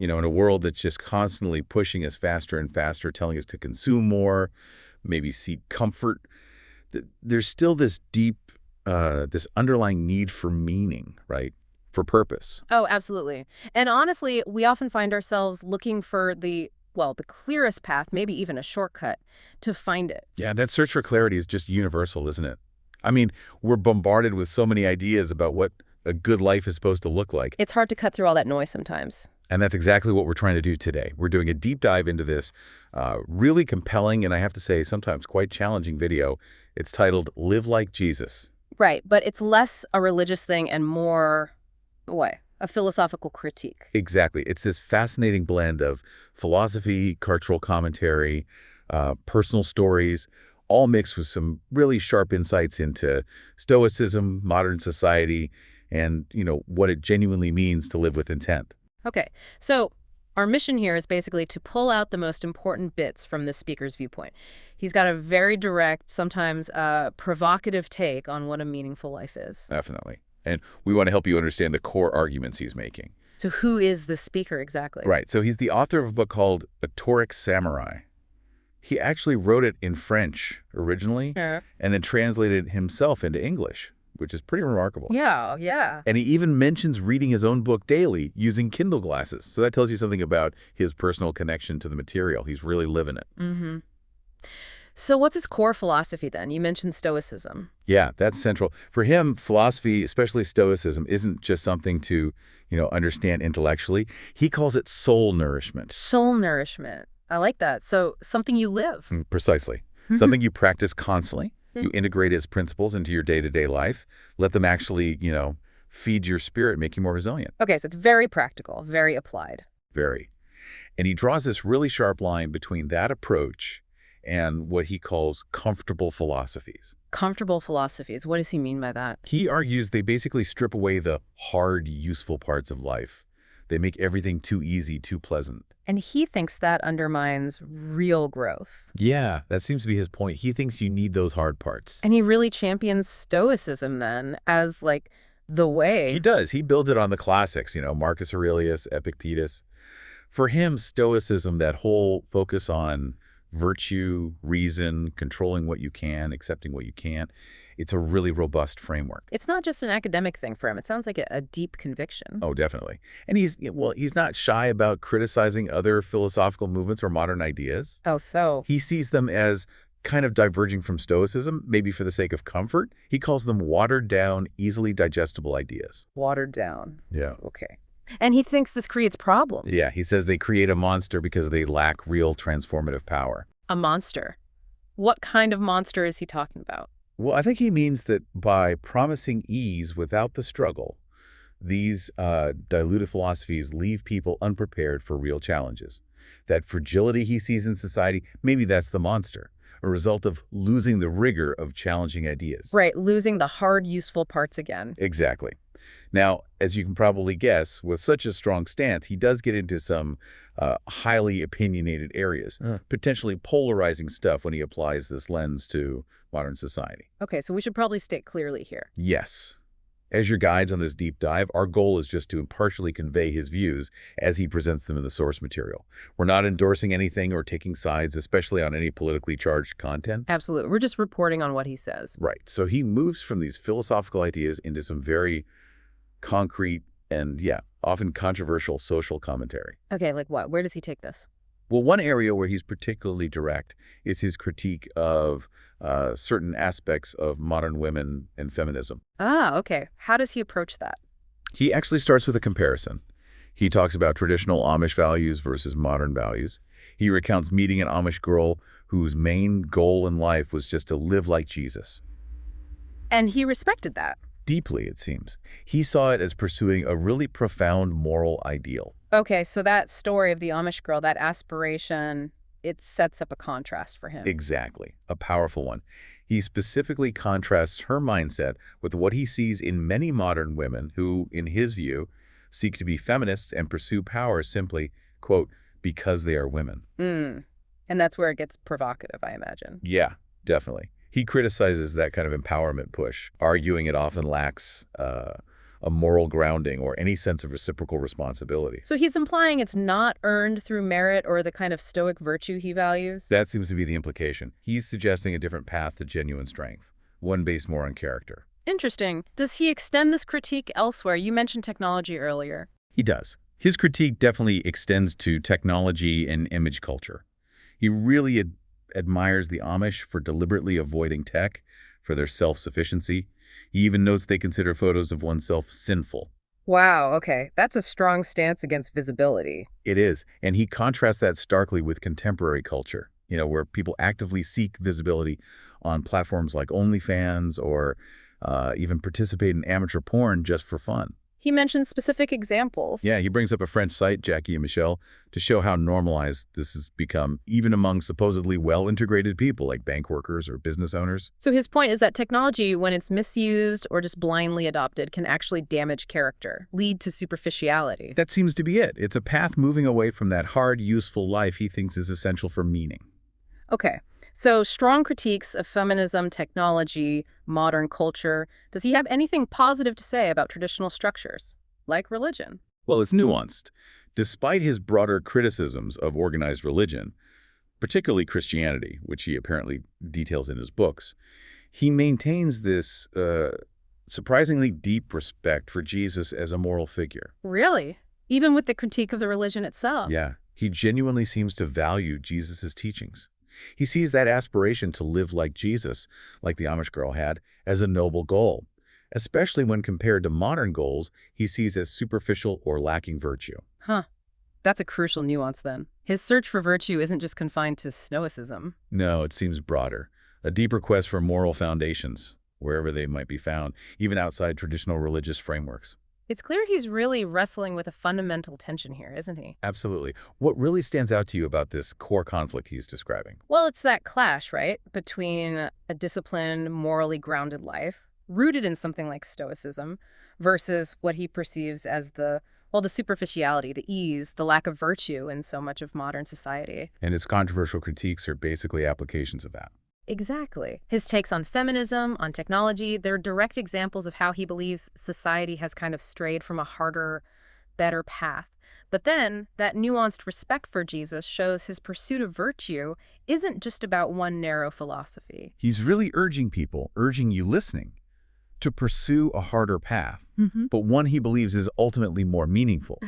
In a world that's just constantly pushing us faster and faster, telling us to consume more, maybe seek comfort, there's still this deep, this underlying need for meaning, right? For purpose. Oh, absolutely. And honestly, we often find ourselves looking for the clearest path, maybe even a shortcut, to find it. Yeah, that search for clarity is just universal, isn't it? I mean, we're bombarded with so many ideas about what a good life is supposed to look like. It's hard to cut through all that noise sometimes. And that's exactly what we're trying to do today. We're doing a deep dive into this really compelling and I have to say sometimes quite challenging video. It's titled Live Like Jesus. Right, but it's less a religious thing and more, what? A philosophical critique. Exactly. It's this fascinating blend of philosophy, cultural commentary, personal stories, all mixed with some really sharp insights into Stoicism, modern society, and, what it genuinely means to live with intent. Okay, so our mission here is basically to pull out the most important bits from the speaker's viewpoint. He's got a very direct, sometimes provocative take on what a meaningful life is. Definitely. And we want to help you understand the core arguments he's making. So who is the speaker exactly? Right. So he's the author of a book called A Stoic Samurai. He actually wrote it in French originally Yeah. and then translated it himself into English, which is pretty remarkable. Yeah. And he even mentions reading his own book daily using Kindle glasses. So that tells you something about his personal connection to the material. He's really living it. Mm-hmm. So what's his core philosophy then? You mentioned Stoicism. Yeah, that's central. For him, philosophy, especially Stoicism, isn't just something to, understand intellectually. He calls it soul nourishment. Soul nourishment. I like that. So something you live. Precisely. Something you practice constantly. You integrate his principles into your day-to-day life. Let them actually, feed your spirit, make you more resilient. Okay, so it's very practical, very applied. Very. And he draws this really sharp line between that approach and what he calls comfortable philosophies. Comfortable philosophies. What does he mean by that? He argues they basically strip away the hard, useful parts of life. They make everything too easy, too pleasant. And he thinks that undermines real growth. Yeah, that seems to be his point. He thinks you need those hard parts. And he really champions Stoicism then as the way. He does. He builds it on the classics, Marcus Aurelius, Epictetus. For him, Stoicism, that whole focus on virtue, reason, controlling what you can, accepting what you can't, it's a really robust framework. It's not just an academic thing for him. It sounds like a deep conviction. Oh, definitely. And he's not shy about criticizing other philosophical movements or modern ideas. Oh, so? He sees them as kind of diverging from Stoicism, maybe for the sake of comfort. He calls them watered down, easily digestible ideas. Watered down. Yeah. Okay. And he thinks this creates problems. Yeah, he says they create a monster because they lack real transformative power. A monster. What kind of monster is he talking about? Well, I think he means that by promising ease without the struggle, these diluted philosophies leave people unprepared for real challenges. That fragility he sees in society, maybe that's the monster, a result of losing the rigor of challenging ideas. Right, losing the hard, useful parts again. Exactly. Now, as you can probably guess, with such a strong stance, he does get into some highly opinionated areas, potentially polarizing stuff when he applies this lens to modern society. Okay, so we should probably state clearly here. Yes. As your guides on this deep dive, our goal is just to impartially convey his views as he presents them in the source material. We're not endorsing anything or taking sides, especially on any politically charged content. Absolutely. We're just reporting on what he says. Right. So he moves from these philosophical ideas into some very concrete and, often controversial social commentary. Okay, like what? Where does he take this? Well, one area where he's particularly direct is his critique of certain aspects of modern women and feminism. Ah, okay. How does he approach that? He actually starts with a comparison. He talks about traditional Amish values versus modern values. He recounts meeting an Amish girl whose main goal in life was just to live like Jesus. And he respected that. Deeply, it seems. He saw it as pursuing a really profound moral ideal. Okay, so that story of the Amish girl, that aspiration, it sets up a contrast for him. Exactly. A powerful one. He specifically contrasts her mindset with what he sees in many modern women who, in his view, seek to be feminists and pursue power simply, quote, because they are women. And that's where it gets provocative, I imagine. Yeah, definitely. He criticizes that kind of empowerment push, arguing it often lacks a moral grounding or any sense of reciprocal responsibility. So he's implying it's not earned through merit or the kind of Stoic virtue he values? That seems to be the implication. He's suggesting a different path to genuine strength, one based more on character. Interesting. Does he extend this critique elsewhere? You mentioned technology earlier. He does. His critique definitely extends to technology and image culture. He really admires the Amish for deliberately avoiding tech, for their self-sufficiency. He even notes they consider photos of oneself sinful. Wow, okay. That's a strong stance against visibility. It is, and he contrasts that starkly with contemporary culture, where people actively seek visibility on platforms like OnlyFans or even participate in amateur porn just for fun. He mentions specific examples. Yeah, he brings up a French site, Jackie and Michelle, to show how normalized this has become, even among supposedly well-integrated people like bank workers or business owners. So his point is that technology, when it's misused or just blindly adopted, can actually damage character, lead to superficiality. That seems to be it. It's a path moving away from that hard, useful life he thinks is essential for meaning. Okay, so strong critiques of feminism, technology, modern culture. Does he have anything positive to say about traditional structures, like religion? Well, it's nuanced. Despite his broader criticisms of organized religion, particularly Christianity, which he apparently details in his books, he maintains this surprisingly deep respect for Jesus as a moral figure. Really? Even with the critique of the religion itself? Yeah, he genuinely seems to value Jesus' teachings. He sees that aspiration to live like Jesus, like the Amish girl had, as a noble goal, especially when compared to modern goals he sees as superficial or lacking virtue. Huh. That's a crucial nuance, then. His search for virtue isn't just confined to Stoicism. No, it seems broader. A deeper quest for moral foundations, wherever they might be found, even outside traditional religious frameworks. It's clear he's really wrestling with a fundamental tension here, isn't he? Absolutely. What really stands out to you about this core conflict he's describing? Well, it's that clash, right, between a disciplined, morally grounded life, rooted in something like Stoicism, versus what he perceives as the superficiality, the ease, the lack of virtue in so much of modern society. And his controversial critiques are basically applications of that. Exactly. His takes on feminism, on technology, they're direct examples of how he believes society has kind of strayed from a harder, better path. But then, that nuanced respect for Jesus shows his pursuit of virtue isn't just about one narrow philosophy. He's really urging you listening, to pursue a harder path, but one he believes is ultimately more meaningful,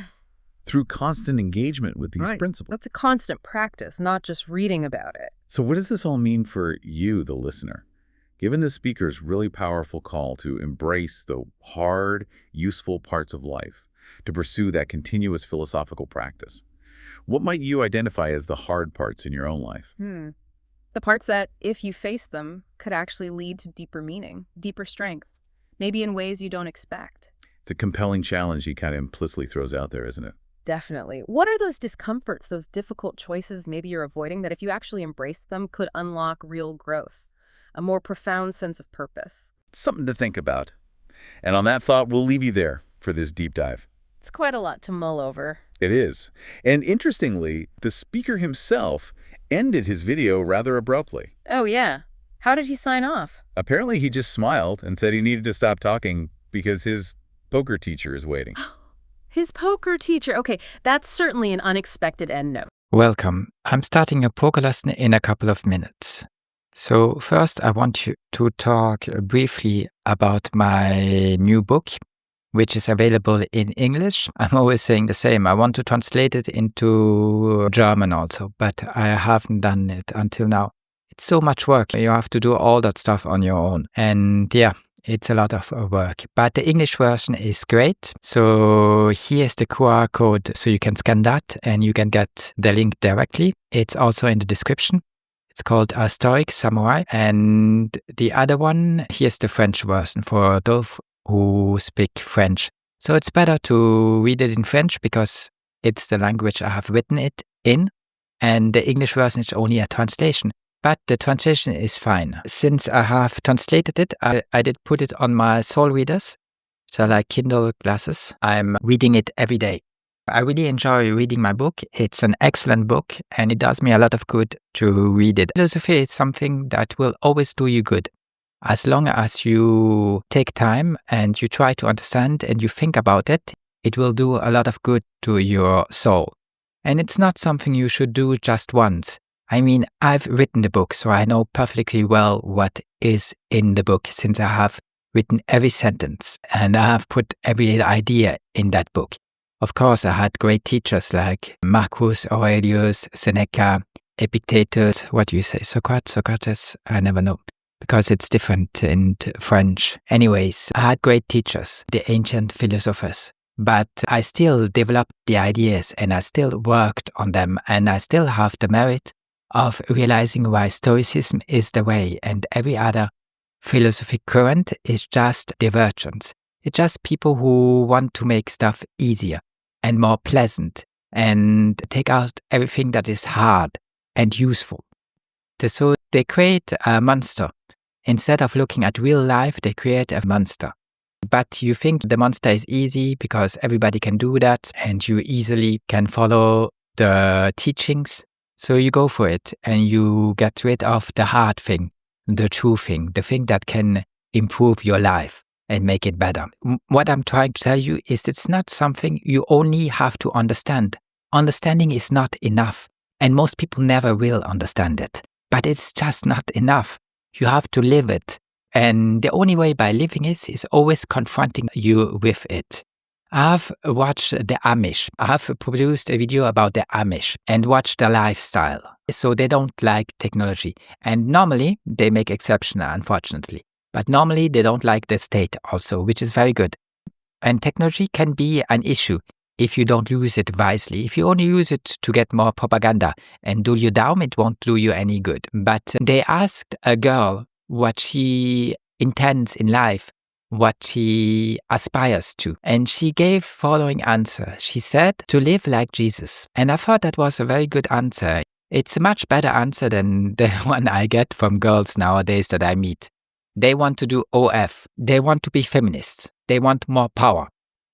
through constant engagement with these principles. That's a constant practice, not just reading about it. So what does this all mean for you, the listener? Given the speaker's really powerful call to embrace the hard, useful parts of life, to pursue that continuous philosophical practice, what might you identify as the hard parts in your own life? The parts that, if you face them, could actually lead to deeper meaning, deeper strength, maybe in ways you don't expect. It's a compelling challenge he kind of implicitly throws out there, isn't it? Definitely. What are those discomforts, those difficult choices maybe you're avoiding that if you actually embrace them could unlock real growth, a more profound sense of purpose? Something to think about. And on that thought, we'll leave you there for this deep dive. It's quite a lot to mull over. It is. And interestingly, the speaker himself ended his video rather abruptly. Oh, yeah. How did he sign off? Apparently, he just smiled and said he needed to stop talking because his poker teacher is waiting. His poker teacher. Okay, that's certainly an unexpected end note. Welcome. I'm starting a poker lesson in a couple of minutes. So first, I want to talk briefly about my new book, which is available in English. I'm always saying the same. I want to translate it into German also, but I haven't done it until now. It's so much work. You have to do all that stuff on your own. And yeah, it's a lot of work. But the English version is great. So here's the QR code so you can scan that and you can get the link directly. It's also in the description. It's called A Stoic Samurai. And the other one, here's the French version for those who speak French. So it's better to read it in French because it's the language I have written it in. And the English version is only a translation. But the translation is fine. Since I have translated it, I did put it on my soul readers, so like Kindle glasses. I'm reading it every day. I really enjoy reading my book. It's an excellent book, and it does me a lot of good to read it. Philosophy is something that will always do you good. As long as you take time and you try to understand and you think about it, it will do a lot of good to your soul. And it's not something you should do just once. I mean, I've written the book, so I know perfectly well what is in the book since I have written every sentence and I have put every idea in that book. Of course, I had great teachers like Marcus Aurelius, Seneca, Epictetus, what do you say, Socrates? I never know, because it's different in French. Anyways, I had great teachers, the ancient philosophers. But I still developed the ideas and I still worked on them and I still have the merit of realizing why Stoicism is the way and every other philosophic current is just divergence. It's just people who want to make stuff easier and more pleasant and take out everything that is hard and useful. So they create a monster. Instead of looking at real life, they create a monster. But you think the monster is easy because everybody can do that and you easily can follow the teachings. So you go for it and you get rid of the hard thing, the true thing, the thing that can improve your life and make it better. What I'm trying to tell you is it's not something you only have to understand. Understanding is not enough. And most people never will understand it. But it's just not enough. You have to live it. And the only way by living it is always confronting you with it. I've watched the Amish. I've produced a video about the Amish and watched their lifestyle. So they don't like technology. And normally, they make exception, unfortunately. But normally, they don't like the state also, which is very good. And technology can be an issue if you don't use it wisely. If you only use it to get more propaganda and do you down, it won't do you any good. But they asked a girl what she intends in life, what she aspires to. And she gave following answer. She said, to live like Jesus. And I thought that was a very good answer. It's a much better answer than the one I get from girls nowadays that I meet. They want to do OF. They want to be feminists. They want more power.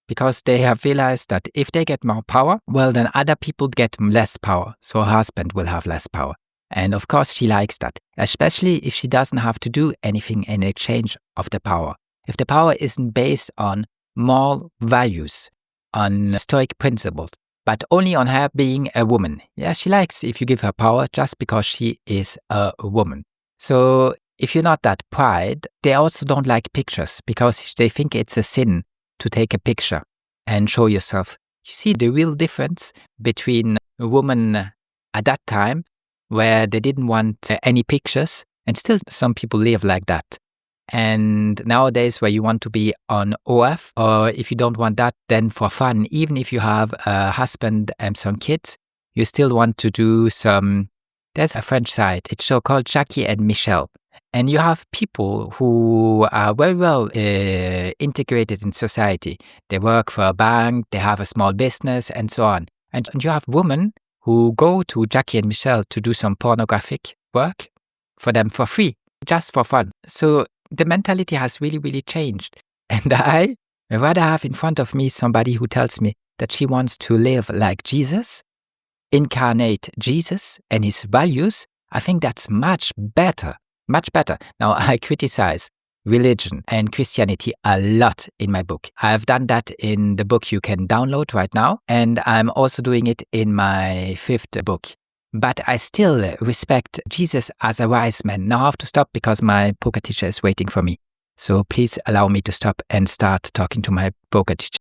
Because they have realized that if they get more power, well, then other people get less power. So her husband will have less power. And of course, she likes that, especially if she doesn't have to do anything in exchange of the power. If the power isn't based on moral values, on Stoic principles, but only on her being a woman. Yeah, she likes if you give her power just because she is a woman. So if you're not that pride, they also don't like pictures because they think it's a sin to take a picture and show yourself. You see the real difference between a woman at that time where they didn't want any pictures, and still some people live like that. And nowadays where you want to be on OF, or if you don't want that, then for fun, even if you have a husband and some kids, you still want to do some, there's a French site, it's show called Jackie and Michelle. And you have people who are very well integrated in society. They work for a bank, they have a small business, and so on. And you have women who go to Jackie and Michelle to do some pornographic work for them for free, just for fun. So the mentality has really, really changed. And I rather have in front of me somebody who tells me that she wants to live like Jesus, incarnate Jesus and his values. I think that's much better. Much better. Now, I criticize religion and Christianity a lot in my book. I've done that in the book you can download right now, and I'm also doing it in my 5th book. But I still respect Jesus as a wise man. Now I have to stop because my poker teacher is waiting for me. So please allow me to stop and start talking to my poker teacher.